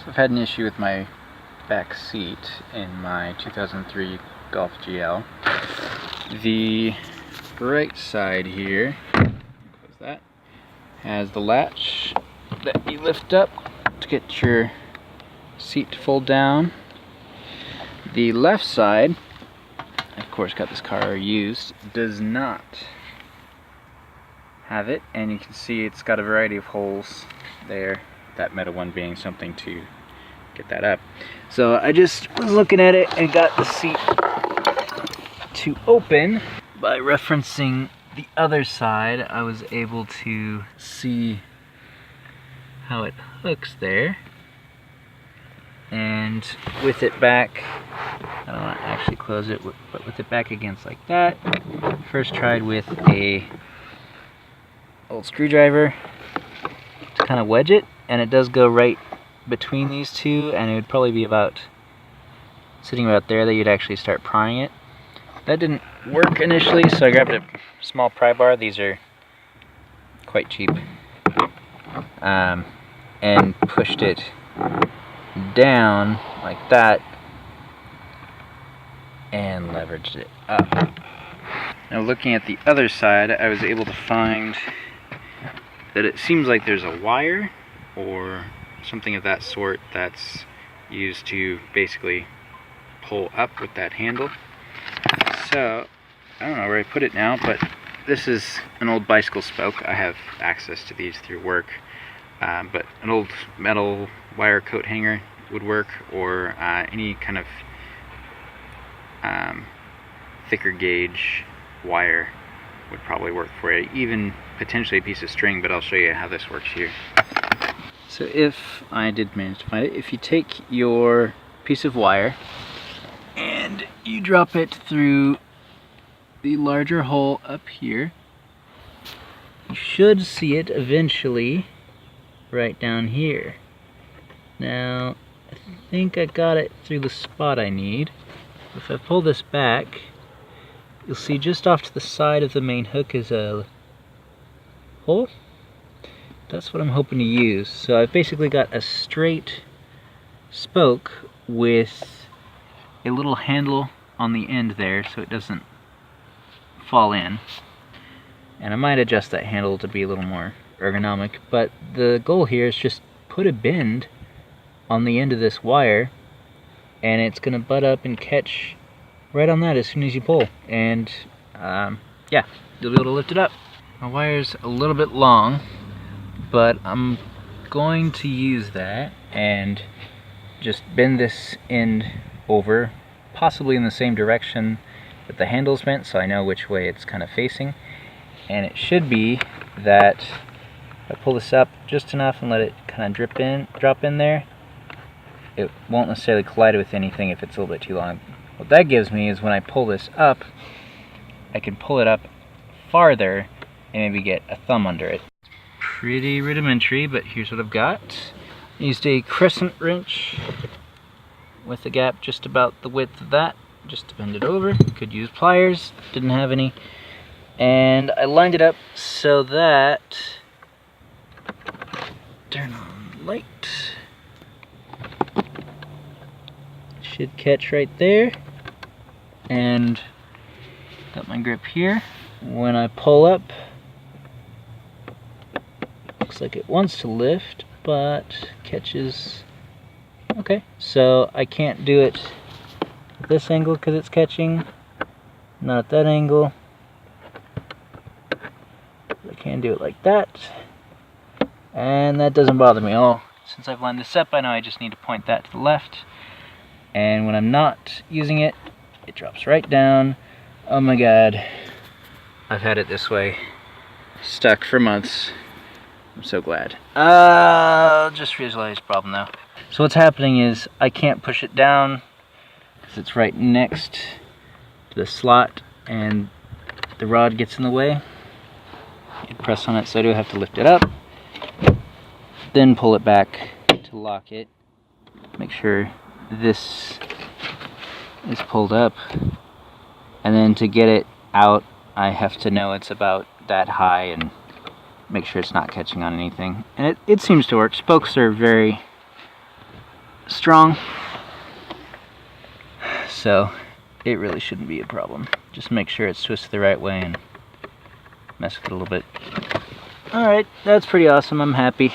I've had an issue with my back seat in my 2003 Golf GL. The right side here, close that, has the latch that you lift up to get your seat to fold down. The left side, of course got this car used, does not have it, and you can see it's got a variety of holes there, that metal one being something to get that up. So I just was looking at it and got the seat to open. By referencing the other side, I was able to see how it hooks there. And with it back, I don't want to actually close it, but with it back against like that, first tried with a old screwdriver to kind of wedge it, and it does go right between these two, and it would probably be about sitting about there that you'd actually start prying it. That didn't work initially, so I grabbed a small pry bar. These are quite cheap, and pushed it down like that and leveraged it up. Now looking at the other side, I was able to find that it seems like there's a wire or something of that sort that's used to basically pull up with that handle. So I don't know where I put it now, but this is an old bicycle spoke. I have access to these through work, but an old metal wire coat hanger would work, or any kind of thicker gauge wire would probably work for it, even potentially a piece of string, but I'll show you how this works here. So if I did manage to find it, if you take your piece of wire and you drop it through the larger hole up here, you should see it eventually right down here. Now, I think I got it through the spot I need. If I pull this back, you'll see just off to the side of the main hook is a hole. That's what I'm hoping to use. So I've basically got a straight spoke with a little handle on the end there so it doesn't fall in. And I might adjust that handle to be a little more ergonomic, but the goal here is just put a bend on the end of this wire, and it's gonna butt up and catch right on that as soon as you pull, and yeah, you'll be able to lift it up. My wire's a little bit long, but I'm going to use that and just bend this end over, possibly in the same direction that the handle's bent, so I know which way it's kind of facing. And it should be that if I pull this up just enough and let it kind of drop in there, it won't necessarily collide with anything if it's a little bit too long. What that gives me is when I pull this up, I can pull it up farther and maybe get a thumb under it. Pretty rudimentary, but here's what I've got. I used a crescent wrench with a gap just about the width of that, just to bend it over. Could use pliers, didn't have any. And I lined it up so that, turn on the light, should catch right there, and got my grip here. When I pull up, looks like it wants to lift, but catches. Okay, so I can't do it at this angle because it's catching, not at that angle. I can do it like that, and that doesn't bother me at all. Since I've lined this up, I know I just need to point that to the left, and when I'm not using it, it drops right down. Oh my god, I've had it this way, stuck for months. I'm so glad. Just realized the problem now. So what's happening is I can't push it down because it's right next to the slot and the rod gets in the way. You press on it, so I do have to lift it up, then pull it back to lock it. Make sure this is pulled up, and then to get it out, I have to know it's about that high and make sure it's not catching on anything. And it seems to work. Spokes are very strong, so it really shouldn't be a problem. Just make sure it's twisted the right way and mess with it a little bit. Alright, that's pretty awesome. I'm happy.